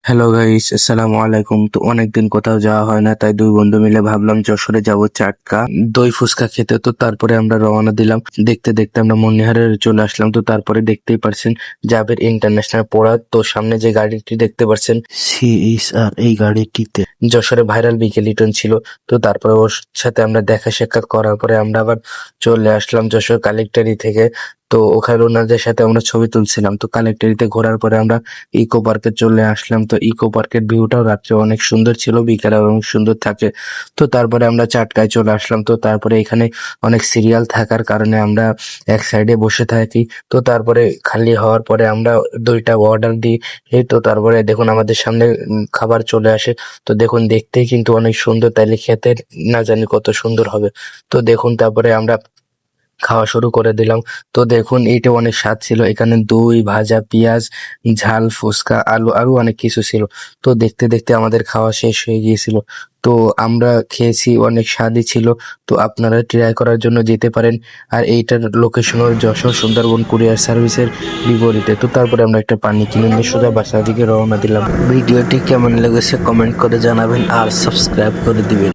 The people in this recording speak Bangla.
হ্যালো গাইস, আসসালামু আলাইকুম। তো অনেকদিন কোথাও যাওয়া হয় না, তাই দুই বন্ধু মিলে ভাবলাম যশোরে যাব চাটকা দই ফুচকা খেতে। তো তারপরে আমরা রওনা দিলাম। দেখতে দেখতে আমরা মনিহারে চলে আসলাম। তো তারপরে দেখতেই পারছেন জাবের ইন্টারন্যাশনাল পড়া। তো সামনে যে গাড়িটি দেখতে পাচ্ছেন সিএসআর, এই গাড়িটিতে যশোরে ভাইরাল বিকে লিটন ছিল। তো তারপরে ওর সাথে আমরা দেখা সাক্ষাৎ করার পরে আমরা আবার চলে আসলাম যশোর কালেক্টরি থেকে। তো ওখানে ওনাদের সাথে আমরা ছবি তুলছিলাম। তো কালেক্টরিতে ঘোরার পরে আমরা ইকো পার্কে চলে আসলাম। তো ইকো পার্কের ভিউটাও রাত্রে অনেক সুন্দর ছিল, বিকালে অনেক সুন্দর থাকে। তো তারপরে আমরা চাটকায় চলে আসলাম। তো তারপরে এখানে অনেক সিরিয়াল থাকার কারণে আমরা এক সাইডে বসে থাকি। তো তারপরে খালি হওয়ার পরে আমরা দুইটা অর্ডার দিই। এই তো তারপরে দেখুন আমাদের সামনে খাবার চলে আসে। তো দেখুন দেখতেই কিন্তু অনেক সুন্দর, তাইলে খেতে না জানি কত সুন্দর হবে। তো দেখুন তারপরে আমরা খাওয়া শুরু করে দিলাম। তো দেখুন এইটা অনেক স্বাদ ছিল। এখানে দই, ভাজা, পেঁয়াজ, ঝাল, ফুচকা, আলু আরো অনেক কিছু ছিল। তো দেখতে দেখতে আমাদের খাওয়া শেষ হয়ে গিয়েছিল। তো আমরা খেয়েছি, অনেক স্বাদই ছিল। তো আপনারা ট্রাই করার জন্য যেতে পারেন। আর এইটার লোকেশন হল যশোর সুন্দরবন কুরিয়ার সার্ভিসের বিপরীতে। তো তারপরে আমরা একটা পানি কিনে নিয়ে সোজা বাসার দিকে রওনা দিলাম। ভিডিওটি কেমন লেগেছে কমেন্ট করে জানাবেন আর সাবস্ক্রাইব করে দিবেন।